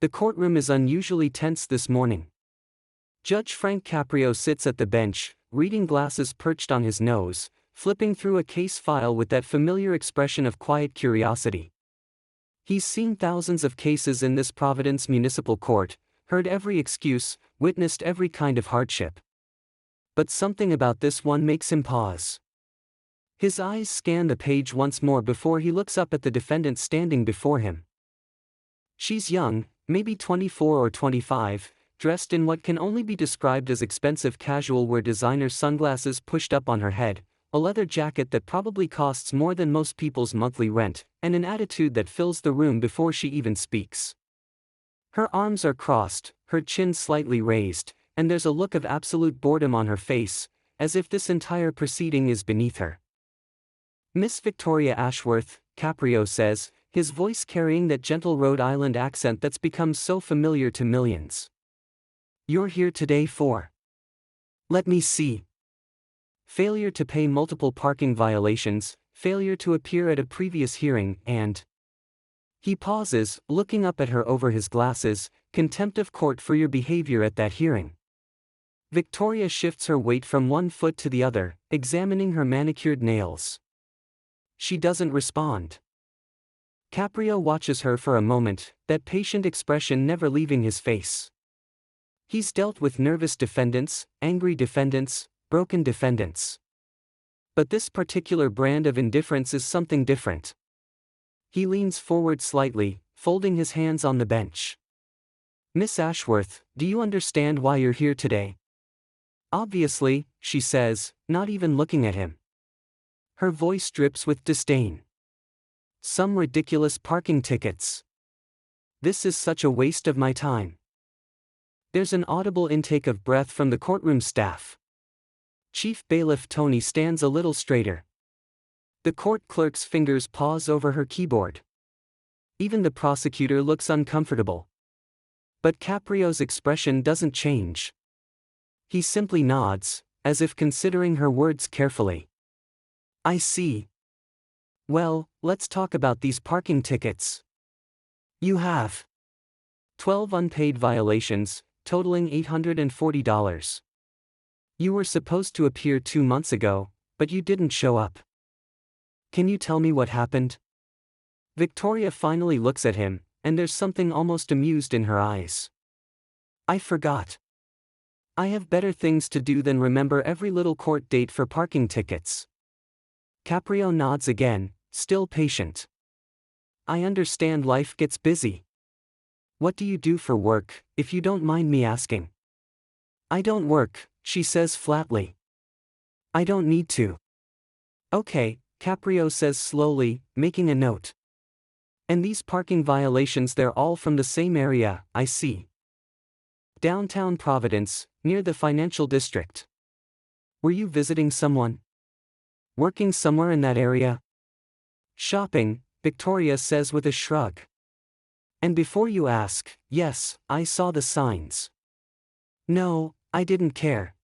The courtroom is unusually tense this morning. Judge Frank Caprio sits at the bench, reading glasses perched on his nose, flipping through a case file with that familiar expression of quiet curiosity. He's seen thousands of cases in this Providence municipal court, heard every excuse, witnessed every kind of hardship. But something about this one makes him pause. His eyes scan the page once more before he looks up at the defendant standing before him. She's young, maybe 24 or 25, dressed in what can only be described as expensive casual wear, designer sunglasses pushed up on her head, a leather jacket that probably costs more than most people's monthly rent, and an attitude that fills the room before she even speaks. Her arms are crossed, her chin slightly raised, and there's a look of absolute boredom on her face, as if this entire proceeding is beneath her. "Miss Victoria Ashworth," Caprio says, his voice carrying that gentle Rhode Island accent that's become so familiar to millions. "You're here today for, let me see, failure to pay multiple parking violations, failure to appear at a previous hearing, and..." He pauses, looking up at her over his glasses, "contempt of court for your behavior at that hearing." Victoria shifts her weight from one foot to the other, examining her manicured nails. She doesn't respond. Caprio watches her for a moment, that patient expression never leaving his face. He's dealt with nervous defendants, angry defendants, broken defendants. But this particular brand of indifference is something different. He leans forward slightly, folding his hands on the bench. "Miss Ashworth, do you understand why you're here today?" "Obviously," she says, not even looking at him. Her voice drips with disdain. "Some ridiculous parking tickets. This is such a waste of my time." There's an audible intake of breath from the courtroom staff. Chief Bailiff Tony stands a little straighter. The court clerk's fingers pause over her keyboard. Even the prosecutor looks uncomfortable. But Caprio's expression doesn't change. He simply nods, as if considering her words carefully. "I see. Well, let's talk about these parking tickets. You have 12 unpaid violations, totaling $840. You were supposed to appear 2 months ago, but you didn't show up. Can you tell me what happened?" Victoria finally looks at him, and there's something almost amused in her eyes. "I forgot. I have better things to do than remember every little court date for parking tickets." Caprio nods again, still patient. "I understand life gets busy. What do you do for work, if you don't mind me asking?" "I don't work," she says flatly. "I don't need to." "Okay," Caprio says slowly, making a note. "And these parking violations, they're all from the same area, I see. Downtown Providence, near the financial district. Were you visiting someone? Working somewhere in that area?" "Shopping," Victoria says with a shrug. "And before you ask, yes, I saw the signs. No, I didn't care.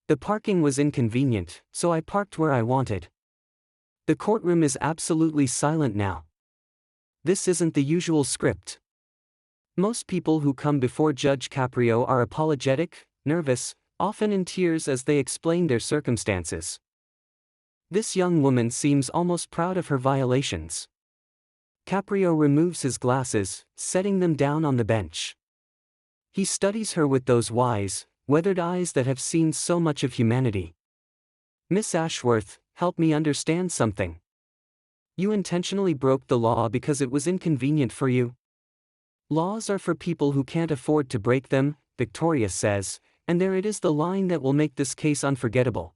The parking was inconvenient, so I parked where I wanted." The courtroom is absolutely silent now. This isn't the usual script. Most people who come before Judge Caprio are apologetic, nervous, often in tears as they explain their circumstances. This young woman seems almost proud of her violations. Caprio removes his glasses, setting them down on the bench. He studies her with those wise, weathered eyes that have seen so much of humanity. "Miss Ashworth, help me understand something. You intentionally broke the law because it was inconvenient for you?" "Laws are for people who can't afford to break them," Victoria says, and there it is, the line that will make this case unforgettable.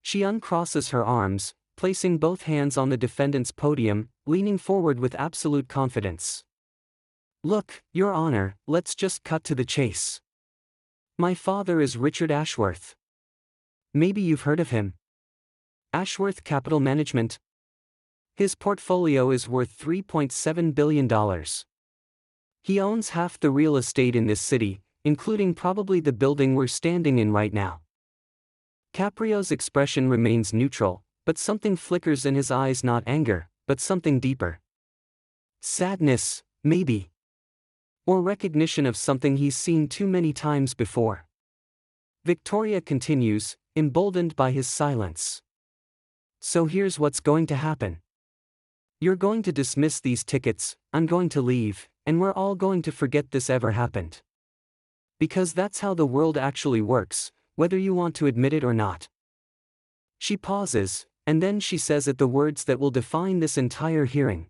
She uncrosses her arms, placing both hands on the defendant's podium, leaning forward with absolute confidence. "Look, Your Honor, let's just cut to the chase. My father is Richard Ashworth. Maybe you've heard of him. Ashworth Capital Management. His portfolio is worth $3.7 billion. He owns half the real estate in this city, including probably the building we're standing in right now." Caprio's expression remains neutral, but something flickers in his eyes, not anger, but something deeper. Sadness, maybe. Or recognition of something he's seen too many times before. Victoria continues, emboldened by his silence. So here's what's going to happen. You're going to dismiss these tickets, I'm going to leave, and we're all going to forget this ever happened. Because that's how the world actually works, whether you want to admit it or not. She pauses, and then she says the words that will define this entire hearing.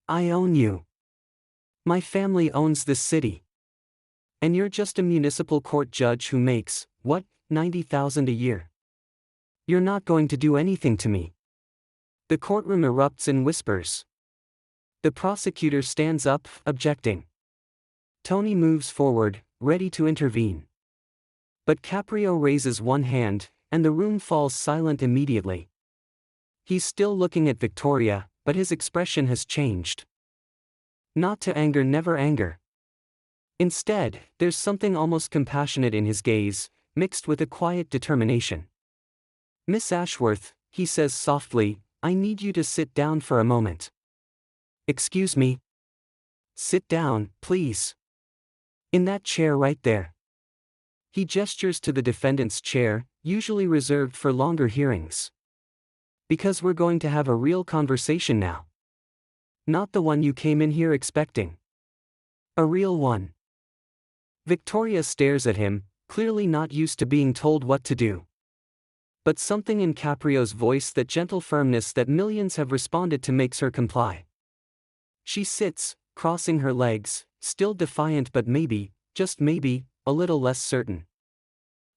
I own you. My family owns this city. And you're just a municipal court judge who makes, what, $90,000 a year? You're not going to do anything to me. The courtroom erupts in whispers. The prosecutor stands up, objecting. Tony moves forward, ready to intervene. But Caprio raises one hand, and the room falls silent immediately. He's still looking at Victoria, but his expression has changed. Not to anger, never anger. Instead, there's something almost compassionate in his gaze, mixed with a quiet determination. Miss Ashworth, he says softly, I need you to sit down for a moment. Excuse me? Sit down, please. In that chair right there. He gestures to the defendant's chair, usually reserved for longer hearings. Because we're going to have a real conversation now. Not the one you came in here expecting. A real one. Victoria stares at him, clearly not used to being told what to do. But something in Caprio's voice, that gentle firmness that millions have responded to, makes her comply. She sits, crossing her legs, still defiant but maybe, just maybe, a little less certain.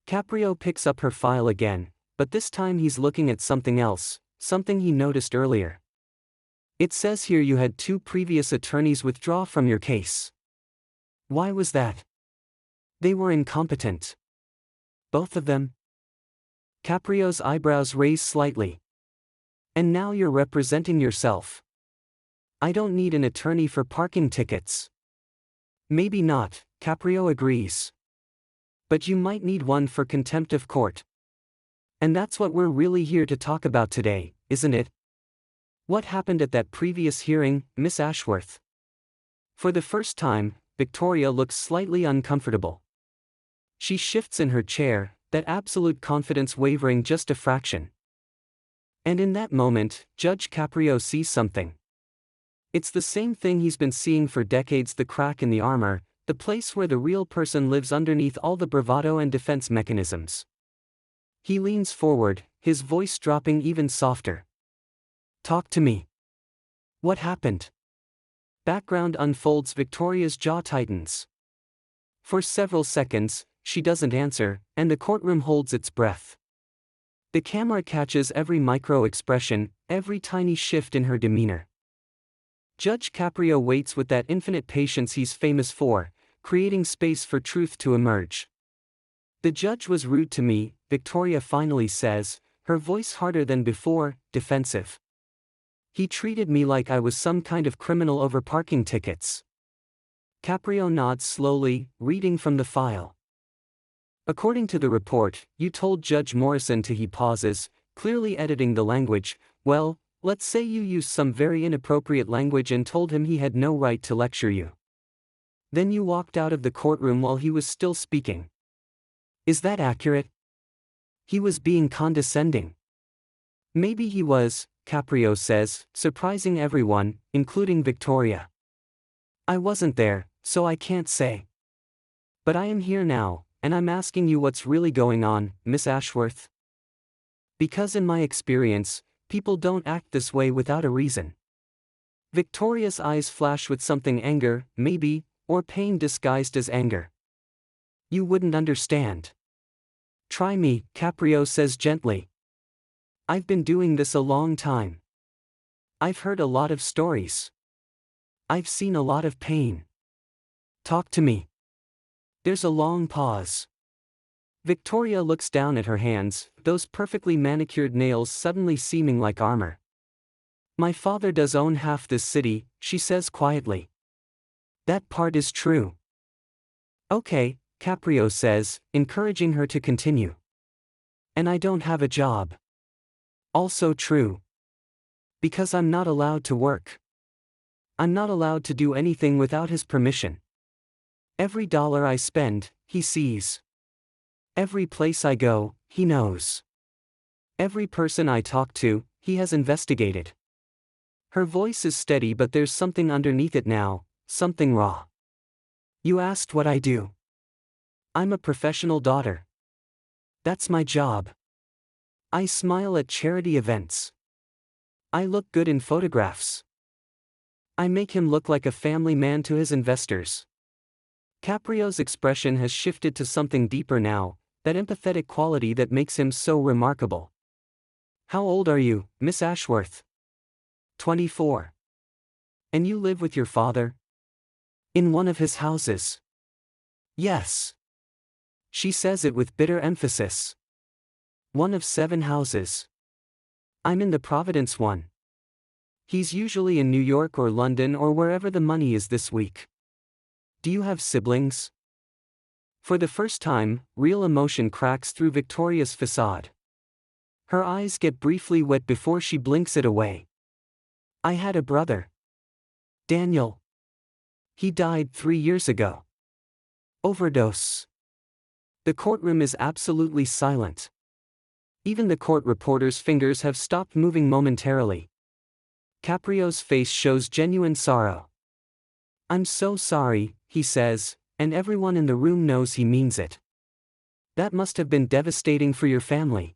Caprio picks up her file again, but this time he's looking at something else, something he noticed earlier. It says here you had 2 previous attorneys withdraw from your case. Why was that? They were incompetent. Both of them? Caprio's eyebrows raise slightly. And now you're representing yourself. I don't need an attorney for parking tickets. Maybe not, Caprio agrees. But you might need one for contempt of court. And that's what we're really here to talk about today, isn't it? What happened at that previous hearing, Miss Ashworth? For the first time, Victoria looks slightly uncomfortable. She shifts in her chair, that absolute confidence wavering just a fraction. And in that moment, Judge Caprio sees something. It's the same thing he's been seeing for decades: the crack in the armor, the place where the real person lives underneath all the bravado and defense mechanisms. He leans forward, his voice dropping even softer. Talk to me. What happened? Background unfolds. Victoria's jaw tightens. For several seconds, she doesn't answer, and the courtroom holds its breath. The camera catches every micro-expression, every tiny shift in her demeanor. Judge Caprio waits with that infinite patience he's famous for, creating space for truth to emerge. The judge was rude to me, Victoria finally says, her voice harder than before, defensive. He treated me like I was some kind of criminal over parking tickets. Caprio nods slowly, reading from the file. According to the report, you told Judge Morrison to. He pauses, clearly editing the language. Well, let's say you used some very inappropriate language and told him he had no right to lecture you. Then you walked out of the courtroom while he was still speaking. Is that accurate? He was being condescending. Maybe he was, Caprio says, surprising everyone, including Victoria. I wasn't there, so I can't say. But I am here now, and I'm asking you what's really going on, Miss Ashworth. Because in my experience, people don't act this way without a reason. Victoria's eyes flash with something: anger, maybe, or pain disguised as anger. You wouldn't understand. Try me, Caprio says gently. I've been doing this a long time. I've heard a lot of stories. I've seen a lot of pain. Talk to me. There's a long pause. Victoria looks down at her hands, those perfectly manicured nails suddenly seeming like armor. My father does own half this city, she says quietly. That part is true. Okay, Caprio says, encouraging her to continue. And I don't have a job. Also true. Because I'm not allowed to work. I'm not allowed to do anything without his permission. Every dollar I spend, he sees. Every place I go, he knows. Every person I talk to, he has investigated. Her voice is steady, but there's something underneath it now, something raw. You asked what I do. I'm a professional daughter. That's my job. I smile at charity events. I look good in photographs. I make him look like a family man to his investors. Caprio's expression has shifted to something deeper now, that empathetic quality that makes him so remarkable. How old are you, Miss Ashworth? 24. And you live with your father? In one of his houses? Yes. She says it with bitter emphasis. One of 7 houses. I'm in the Providence one. He's usually in New York or London or wherever the money is this week. Do you have siblings? For the first time, real emotion cracks through Victoria's facade. Her eyes get briefly wet before she blinks it away. I had a brother. Daniel. He died 3 years ago. Overdose. The courtroom is absolutely silent. Even the court reporter's fingers have stopped moving momentarily. Caprio's face shows genuine sorrow. I'm so sorry, he says, and everyone in the room knows he means it. That must have been devastating for your family.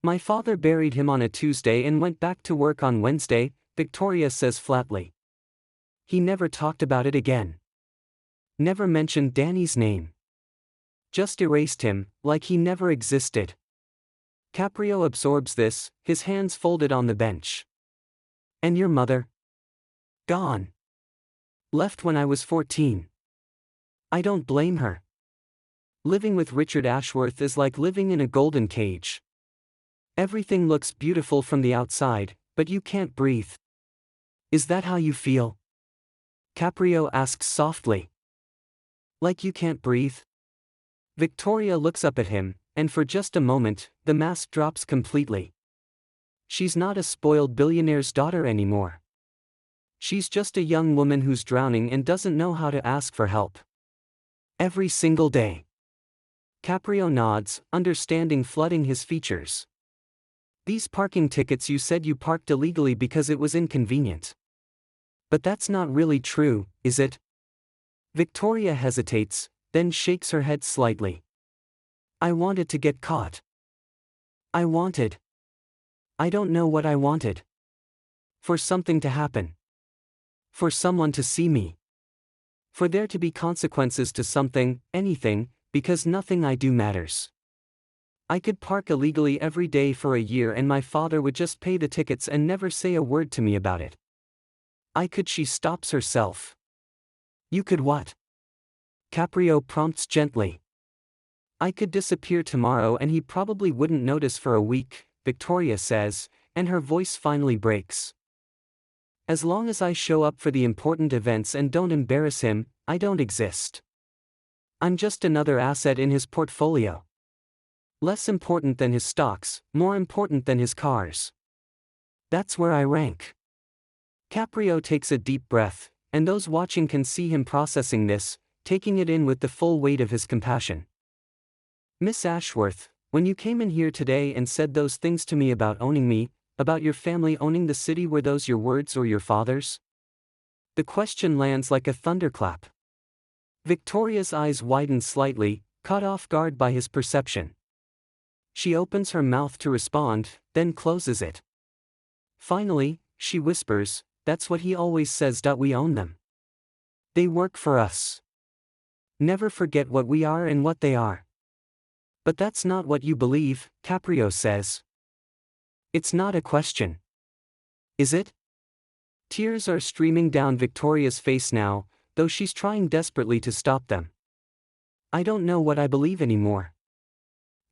My father buried him on a Tuesday and went back to work on Wednesday, Victoria says flatly. He never talked about it again. Never mentioned Danny's name. Just erased him, like he never existed. Caprio absorbs this, his hands folded on the bench. And your mother? Gone. Left when I was 14. I don't blame her. Living with Richard Ashworth is like living in a golden cage. Everything looks beautiful from the outside, but you can't breathe. Is that how you feel? Caprio asks softly. Like you can't breathe? Victoria looks up at him, and for just a moment, the mask drops completely. She's not a spoiled billionaire's daughter anymore. She's just a young woman who's drowning and doesn't know how to ask for help. Every single day. Caprio nods, understanding flooding his features. These parking tickets, you said you parked illegally because it was inconvenient. But that's not really true, is it? Victoria hesitates, then shakes her head slightly. I wanted to get caught. I don't know what I wanted. For something to happen. For someone to see me. For there to be consequences to something, anything, because nothing I do matters. I could park illegally every day for a year and my father would just pay the tickets and never say a word to me about it. I could. She stops herself. You could what? Caprio prompts gently. I could disappear tomorrow and he probably wouldn't notice for a week, Victoria says, and her voice finally breaks. As long as I show up for the important events and don't embarrass him, I don't exist. I'm just another asset in his portfolio. Less important than his stocks, more important than his cars. That's where I rank. Caprio takes a deep breath, and those watching can see him processing this, taking it in with the full weight of his compassion. Miss Ashworth, when you came in here today and said those things to me about owning me, about your family owning the city, were those your words or your father's? The question lands like a thunderclap. Victoria's eyes widen slightly, caught off guard by his perception. She opens her mouth to respond, then closes it. Finally, she whispers, that's what he always says. We own them. They work for us. Never forget what we are and what they are. But that's not what you believe, Caprio says. It's not a question. Is it? Tears are streaming down Victoria's face now, though she's trying desperately to stop them. I don't know what I believe anymore.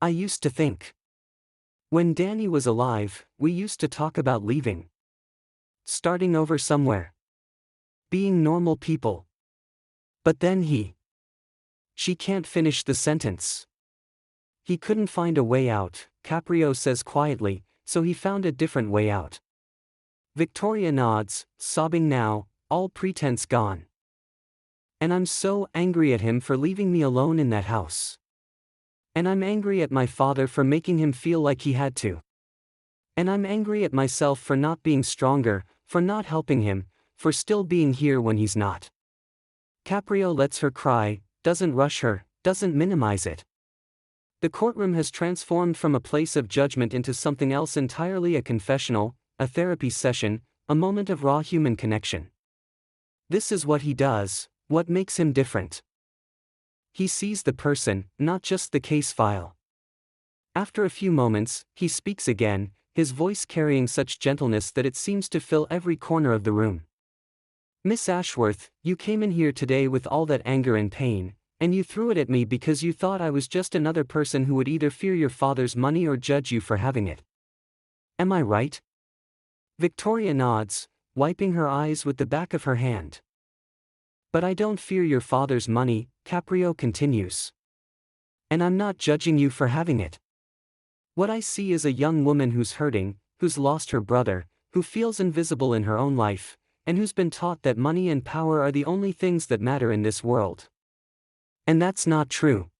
I used to think. When Danny was alive, we used to talk about leaving. Starting over somewhere. Being normal people. But then She can't finish the sentence. He couldn't find a way out, Caprio says quietly, so he found a different way out. Victoria nods, sobbing now, all pretense gone. And I'm so angry at him for leaving me alone in that house. And I'm angry at my father for making him feel like he had to. And I'm angry at myself for not being stronger, for not helping him, for still being here when he's not. Caprio lets her cry, doesn't rush her, doesn't minimize it. The courtroom has transformed from a place of judgment into something else entirely: a confessional, a therapy session, a moment of raw human connection. This is what he does, what makes him different. He sees the person, not just the case file. After a few moments, he speaks again, his voice carrying such gentleness that it seems to fill every corner of the room. Miss Ashworth, you came in here today with all that anger and pain, and you threw it at me because you thought I was just another person who would either fear your father's money or judge you for having it. Am I right? Victoria nods, wiping her eyes with the back of her hand. But I don't fear your father's money, Caprio continues. And I'm not judging you for having it. What I see is a young woman who's hurting, who's lost her brother, who feels invisible in her own life, and who's been taught that money and power are the only things that matter in this world. And that's not true.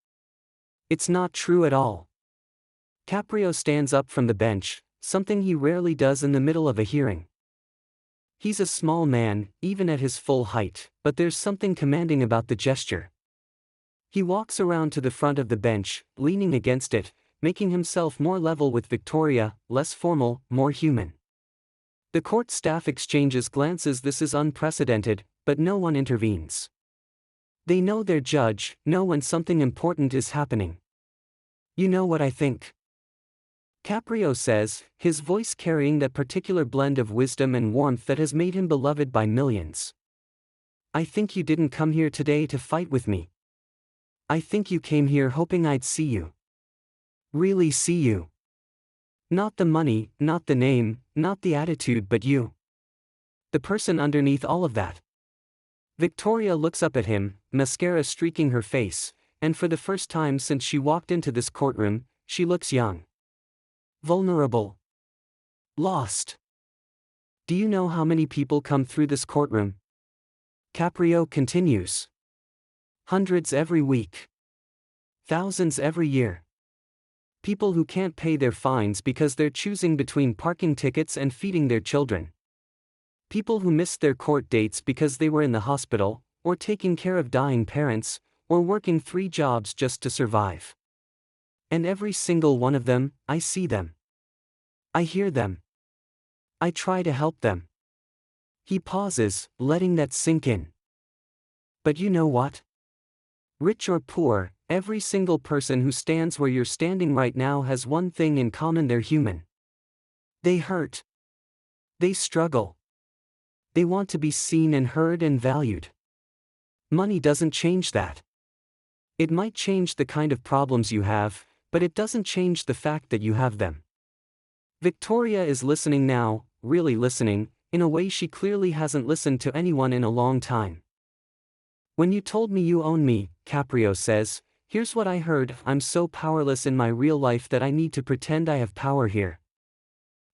It's not true at all. Caprio stands up from the bench, something he rarely does in the middle of a hearing. He's a small man, even at his full height, but there's something commanding about the gesture. He walks around to the front of the bench, leaning against it, making himself more level with Victoria, less formal, more human. The court staff exchanges glances. This is unprecedented, but no one intervenes. They know their judge, know when something important is happening. You know what I think? Caprio says, his voice carrying that particular blend of wisdom and warmth that has made him beloved by millions. I think you didn't come here today to fight with me. I think you came here hoping I'd see you. Really see you. Not the money, not the name, not the attitude, but you. The person underneath all of that. Victoria looks up at him, mascara streaking her face, and for the first time since she walked into this courtroom, she looks young. Vulnerable. Lost. Do you know how many people come through this courtroom? Caprio continues. Hundreds every week. Thousands every year. People who can't pay their fines because they're choosing between parking tickets and feeding their children. People who missed their court dates because they were in the hospital, or taking care of dying parents, or working 3 jobs just to survive. And every single one of them, I see them. I hear them. I try to help them. He pauses, letting that sink in. But you know what? Rich or poor, every single person who stands where you're standing right now has one thing in common: they're human. They hurt. They struggle. They want to be seen and heard and valued. Money doesn't change that. It might change the kind of problems you have, but it doesn't change the fact that you have them. Victoria is listening now, really listening, in a way she clearly hasn't listened to anyone in a long time. When you told me you own me, Caprio says, here's what I heard: I'm so powerless in my real life that I need to pretend I have power here.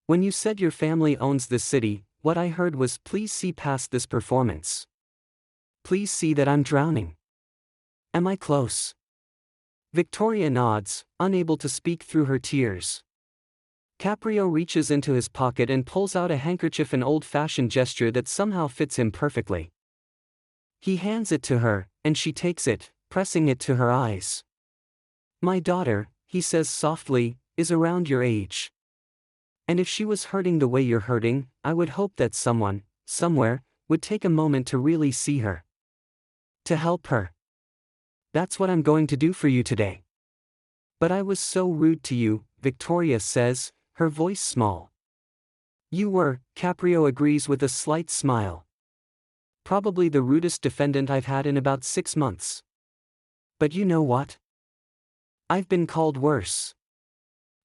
When you said your family owns this city, what I heard was, please see past this performance. Please see that I'm drowning. Am I close? Victoria nods, unable to speak through her tears. Caprio reaches into his pocket and pulls out a handkerchief, an old-fashioned gesture that somehow fits him perfectly. He hands it to her, and she takes it, pressing it to her eyes. My daughter, he says softly, is around your age. And if she was hurting the way you're hurting, I would hope that someone, somewhere, would take a moment to really see her. To help her. That's what I'm going to do for you today. But I was so rude to you, Victoria says, her voice small. You were, Caprio agrees with a slight smile. Probably the rudest defendant I've had in about 6 months. But you know what? I've been called worse.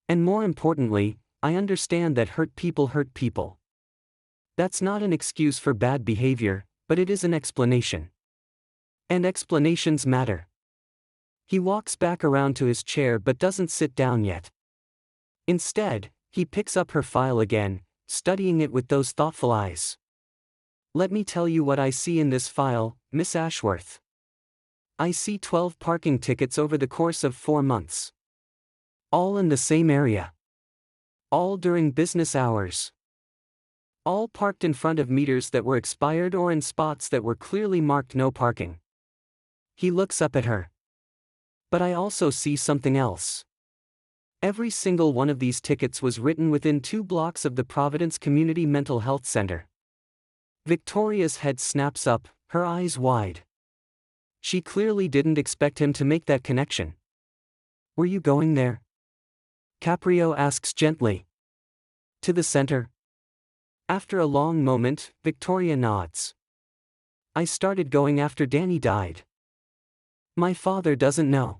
And more importantly, I understand that hurt people hurt people. That's not an excuse for bad behavior, but it is an explanation. And explanations matter. He walks back around to his chair but doesn't sit down yet. Instead, he picks up her file again, studying it with those thoughtful eyes. Let me tell you what I see in this file, Miss Ashworth. I see 12 parking tickets over the course of 4 months. All in the same area. All during business hours. All parked in front of meters that were expired or in spots that were clearly marked no parking. He looks up at her. But I also see something else. Every single one of these tickets was written within 2 blocks of the Providence Community Mental Health Center. Victoria's head snaps up, her eyes wide. She clearly didn't expect him to make that connection. Were you going there? Caprio asks gently. To the center? After a long moment, Victoria nods. I started going after Danny died. My father doesn't know.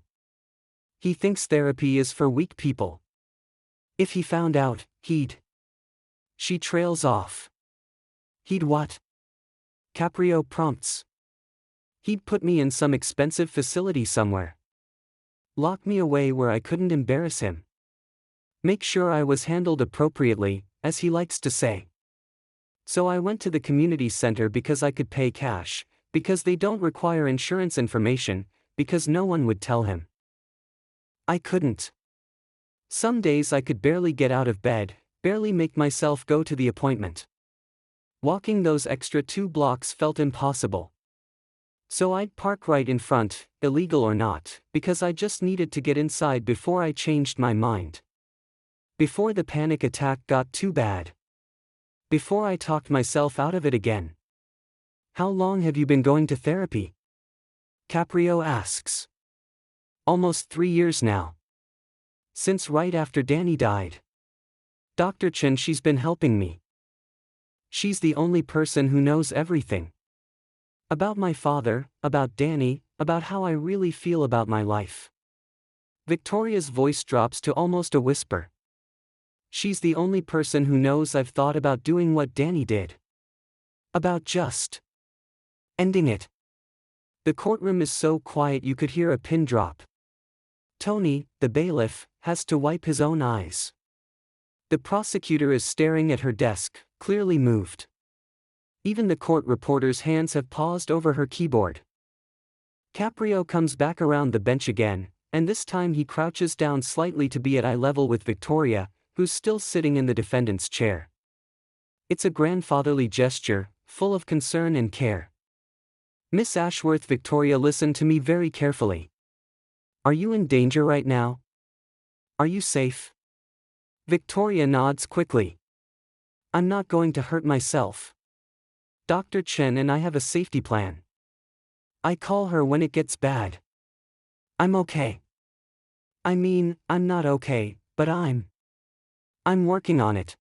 He thinks therapy is for weak people. If he found out, he'd. She trails off. He'd what? Caprio prompts. He'd put me in some expensive facility somewhere. Lock me away where I couldn't embarrass him. Make sure I was handled appropriately, as he likes to say. So I went to the community center because I could pay cash, because they don't require insurance information, because no one would tell him. I couldn't. Some days I could barely get out of bed, barely make myself go to the appointment. Walking those extra 2 blocks felt impossible. So I'd park right in front, illegal or not, because I just needed to get inside before I changed my mind. Before the panic attack got too bad. Before I talked myself out of it again. How long have you been going to therapy? Caprio asks. Almost 3 years now. Since right after Danny died. Dr. Chen, she's been helping me. She's the only person who knows everything. About my father, about Danny, about how I really feel about my life. Victoria's voice drops to almost a whisper. She's the only person who knows I've thought about doing what Danny did. About just ending it. The courtroom is so quiet you could hear a pin drop. Tony, the bailiff, has to wipe his own eyes. The prosecutor is staring at her desk, clearly moved. Even the court reporter's hands have paused over her keyboard. Caprio comes back around the bench again, and this time he crouches down slightly to be at eye level with Victoria, who's still sitting in the defendant's chair. It's a grandfatherly gesture, full of concern and care. Miss Ashworth, Victoria, listen to me very carefully. Are you in danger right now? Are you safe? Victoria nods quickly. I'm not going to hurt myself. Dr. Chen and I have a safety plan. I call her when it gets bad. I'm okay. I mean, I'm not okay, but I'm working on it.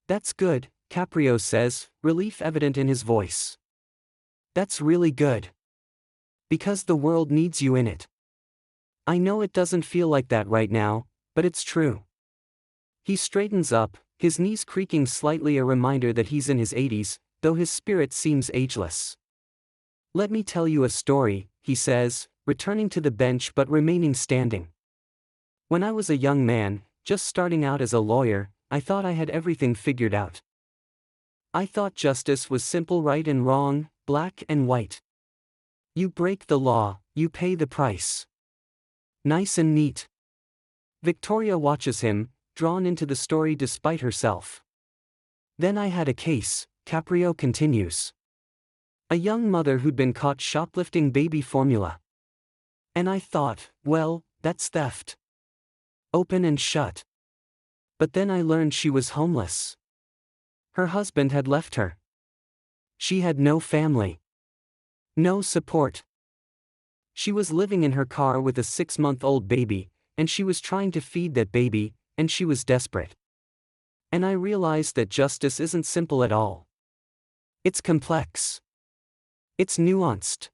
That's good, Caprio says, relief evident in his voice. That's really good. Because the world needs you in it. I know it doesn't feel like that right now, but it's true. He straightens up, his knees creaking slightly, a reminder that he's in his 80s, though his spirit seems ageless. Let me tell you a story, he says, returning to the bench but remaining standing. When I was a young man, just starting out as a lawyer, I thought I had everything figured out. I thought justice was simple, right and wrong, black and white. You break the law, you pay the price. Nice and neat. Victoria watches him, drawn into the story despite herself. Then I had a case, Caprio continues. A young mother who'd been caught shoplifting baby formula. And I thought, well, that's theft. Open and shut. But then I learned she was homeless. Her husband had left her. She had no family. No support. She was living in her car with a 6-month-old baby, and she was trying to feed that baby, and she was desperate. And I realized that justice isn't simple at all. It's complex. It's nuanced.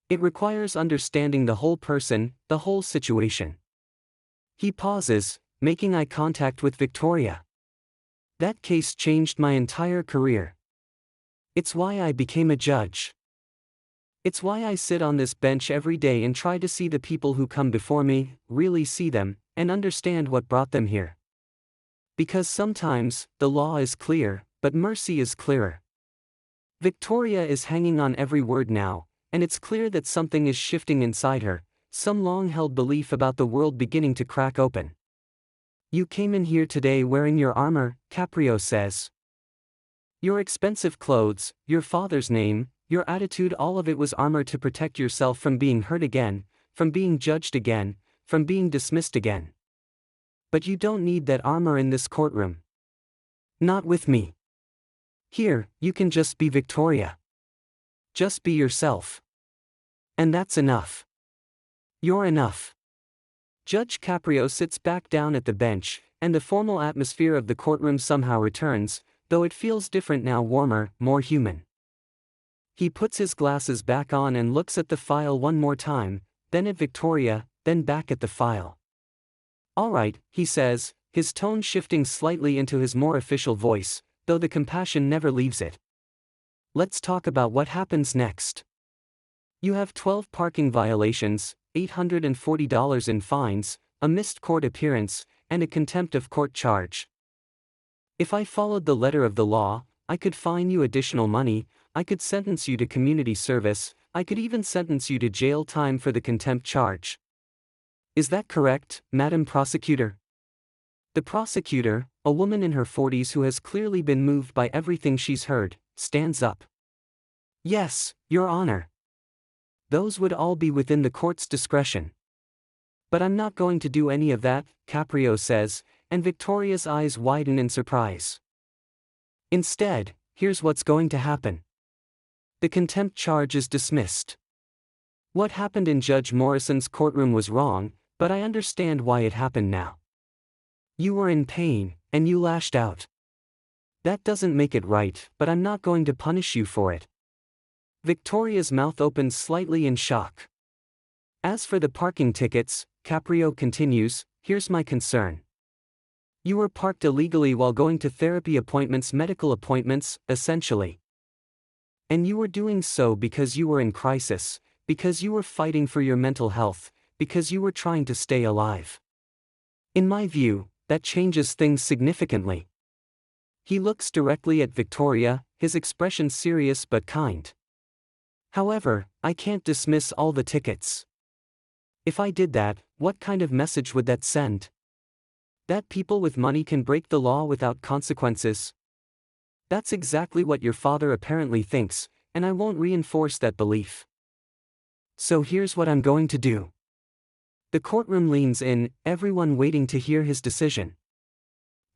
It requires understanding the whole person, the whole situation. He pauses, making eye contact with Victoria. That case changed my entire career. It's why I became a judge. It's why I sit on this bench every day and try to see the people who come before me, really see them, and understand what brought them here. Because sometimes, the law is clear, but mercy is clearer. Victoria is hanging on every word now, and it's clear that something is shifting inside her, some long-held belief about the world beginning to crack open. "You came in here today wearing your armor," Caprio says. "Your expensive clothes, your father's name, your attitude, all of it was armor to protect yourself from being hurt again, from being judged again, from being dismissed again. But you don't need that armor in this courtroom. Not with me. Here, you can just be Victoria. Just be yourself. And that's enough. You're enough." Judge Caprio sits back down at the bench, and the formal atmosphere of the courtroom somehow returns, though it feels different now, warmer, more human. He puts his glasses back on and looks at the file one more time, then at Victoria, then back at the file. "All right," he says, his tone shifting slightly into his more official voice, though the compassion never leaves it. "Let's talk about what happens next. You have 12 parking violations, $840 in fines, a missed court appearance, and a contempt of court charge. If I followed the letter of the law, I could fine you additional money, I could sentence you to community service, I could even sentence you to jail time for the contempt charge. Is that correct, Madam Prosecutor?" The prosecutor, a woman in her 40s who has clearly been moved by everything she's heard, stands up. "Yes, Your Honor. Those would all be within the court's discretion. But I'm not going to do any of that," Caprio says, and Victoria's eyes widen in surprise. "Instead, here's what's going to happen. The contempt charge is dismissed. What happened in Judge Morrison's courtroom was wrong, but I understand why it happened now. You were in pain, and you lashed out. That doesn't make it right, but I'm not going to punish you for it." Victoria's mouth opens slightly in shock. "As for the parking tickets," Caprio continues, "here's my concern. You were parked illegally while going to therapy appointments, medical appointments, essentially. And you were doing so because you were in crisis, because you were fighting for your mental health, because you were trying to stay alive. In my view, that changes things significantly." He looks directly at Victoria, his expression serious but kind. "However, I can't dismiss all the tickets. If I did that, what kind of message would that send? That people with money can break the law without consequences? That's exactly what your father apparently thinks, and I won't reinforce that belief. So here's what I'm going to do." The courtroom leans in, everyone waiting to hear his decision.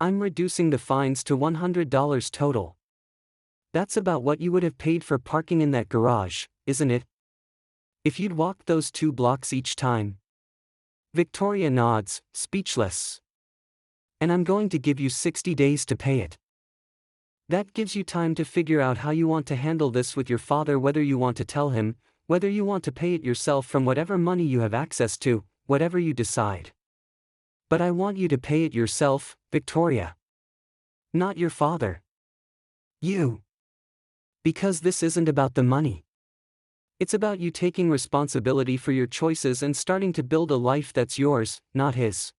"I'm reducing the fines to $100 total. That's about what you would have paid for parking in that garage, isn't it? If you'd walked those 2 blocks each time." Victoria nods, speechless. "And I'm going to give you 60 days to pay it. That gives you time to figure out how you want to handle this with your father, whether you want to tell him, whether you want to pay it yourself from whatever money you have access to, whatever you decide. But I want you to pay it yourself, Victoria. Not your father. You. Because this isn't about the money. It's about you taking responsibility for your choices and starting to build a life that's yours, not his."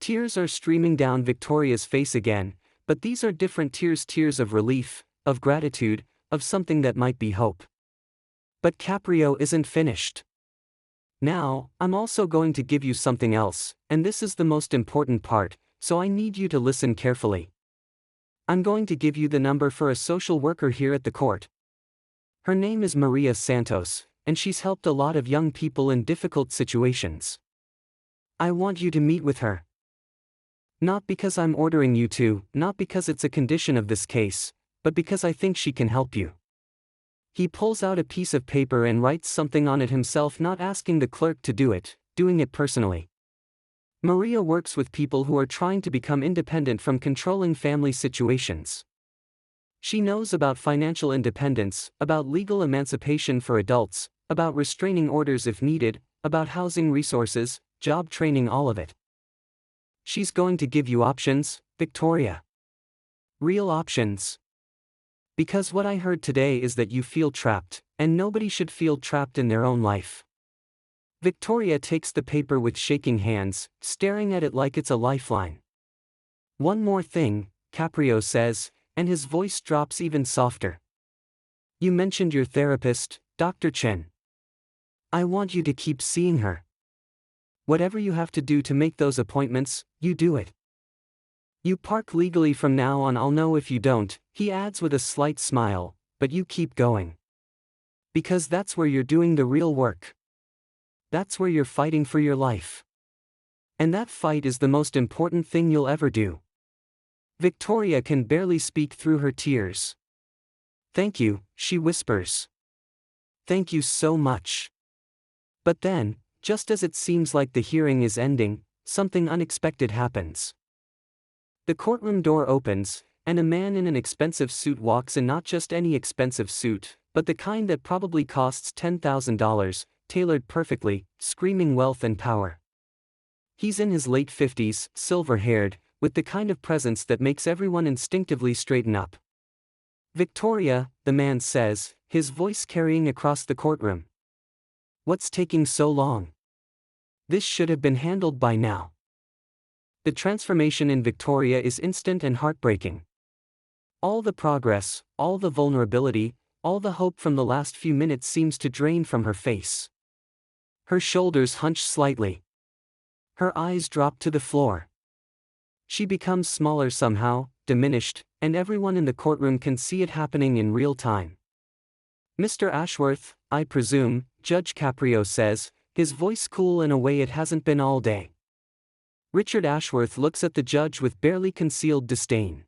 Tears are streaming down Victoria's face again, but these are different tears, tears of relief, of gratitude, of something that might be hope. But Caprio isn't finished. "Now, I'm also going to give you something else, and this is the most important part, so I need you to listen carefully. I'm going to give you the number for a social worker here at the court. Her name is Maria Santos, and she's helped a lot of young people in difficult situations. I want you to meet with her. Not because I'm ordering you to, not because it's a condition of this case, but because I think she can help you." He pulls out a piece of paper and writes something on it himself, not asking the clerk to do it, doing it personally. Maria works with people who are trying to become independent from controlling family situations. She knows about financial independence, about legal emancipation for adults, about restraining orders if needed, about housing resources, job training, all of it. She's going to give you options, Victoria. Real options. Because what I heard today is that you feel trapped, and nobody should feel trapped in their own life. Victoria takes the paper with shaking hands, staring at it like it's a lifeline. "One more thing," Caprio says, and his voice drops even softer. "You mentioned your therapist, Dr. Chen. I want you to keep seeing her. Whatever you have to do to make those appointments, you do it. You park legally from now on. I'll know if you don't," he adds with a slight smile, "but you keep going. Because that's where you're doing the real work. That's where you're fighting for your life. And that fight is the most important thing you'll ever do." Victoria can barely speak through her tears. "Thank you," she whispers. "Thank you so much." But then, just as it seems like the hearing is ending, something unexpected happens. The courtroom door opens, and a man in an expensive suit walks in. Not just any expensive suit, but the kind that probably costs $10,000, tailored perfectly, screaming wealth and power. He's in his late 50s, silver-haired, with the kind of presence that makes everyone instinctively straighten up. "Victoria," the man says, his voice carrying across the courtroom. "What's taking so long? This should have been handled by now." The transformation in Victoria is instant and heartbreaking. All the progress, all the vulnerability, all the hope from the last few minutes seems to drain from her face. Her shoulders hunch slightly. Her eyes drop to the floor. She becomes smaller somehow, diminished, and everyone in the courtroom can see it happening in real time. "Mr. Ashworth, I presume," Judge Caprio says, his voice cool in a way it hasn't been all day. Richard Ashworth looks at the judge with barely concealed disdain.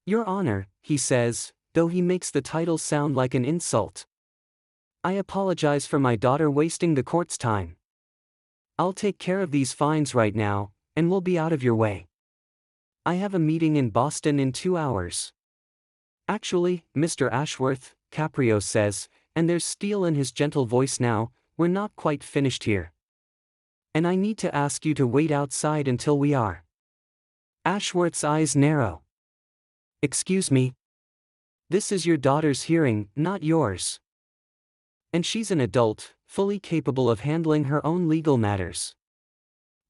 "Your Honor," he says, though he makes the title sound like an insult. "I apologize for my daughter wasting the court's time. I'll take care of these fines right now, and we'll be out of your way. I have a meeting in Boston in 2 hours. Actually, Mr. Ashworth," Caprio says, and there's steel in his gentle voice now, "we're not quite finished here. And I need to ask you to wait outside until we are." Ashworth's eyes narrow. "Excuse me? This is your daughter's hearing, not yours. And she's an adult, fully capable of handling her own legal matters.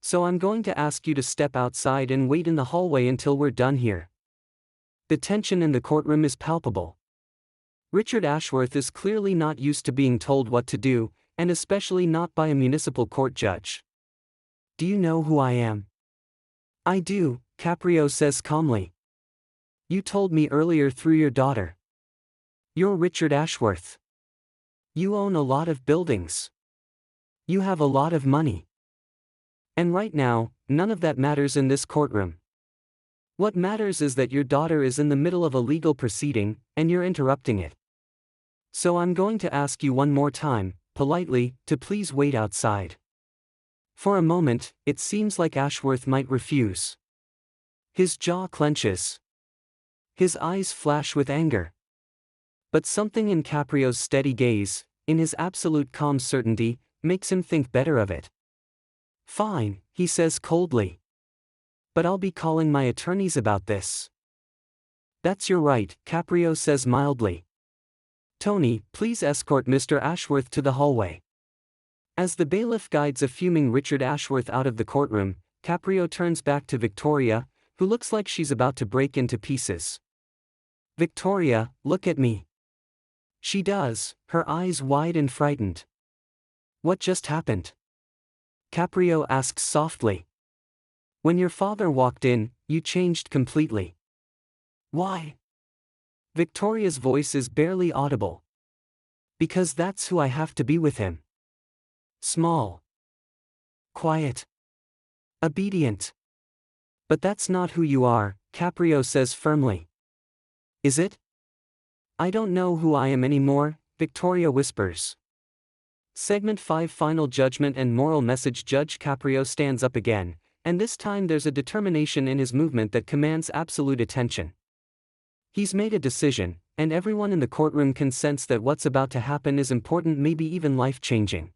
So I'm going to ask you to step outside and wait in the hallway until we're done here." The tension in the courtroom is palpable. Richard Ashworth is clearly not used to being told what to do, and especially not by a municipal court judge. "Do you know who I am?" "I do," Caprio says calmly. "You told me earlier through your daughter. You're Richard Ashworth. You own a lot of buildings. You have a lot of money. And right now, none of that matters in this courtroom. What matters is that your daughter is in the middle of a legal proceeding, and you're interrupting it. So I'm going to ask you one more time, politely, to please wait outside." For a moment, it seems like Ashworth might refuse. His jaw clenches. His eyes flash with anger. But something in Caprio's steady gaze, in his absolute calm certainty, makes him think better of it. "Fine," he says coldly. "But I'll be calling my attorneys about this." "That's your right," Caprio says mildly. "Tony, please escort Mr. Ashworth to the hallway." As the bailiff guides a fuming Richard Ashworth out of the courtroom, Caprio turns back to Victoria, who looks like she's about to break into pieces. "Victoria, look at me." She does, her eyes wide and frightened. "What just happened?" Caprio asks softly. "When your father walked in, you changed completely." "Why?" Victoria's voice is barely audible. "Because that's who I have to be with him. Small. Quiet. Obedient. But that's not who you are," Caprio says firmly. "Is it?" "I don't know who I am anymore," Victoria whispers. Segment 5 Final Judgment and Moral Message. Judge Caprio stands up again, and this time there's a determination in his movement that commands absolute attention. He's made a decision, and everyone in the courtroom can sense that what's about to happen is important, maybe even life-changing.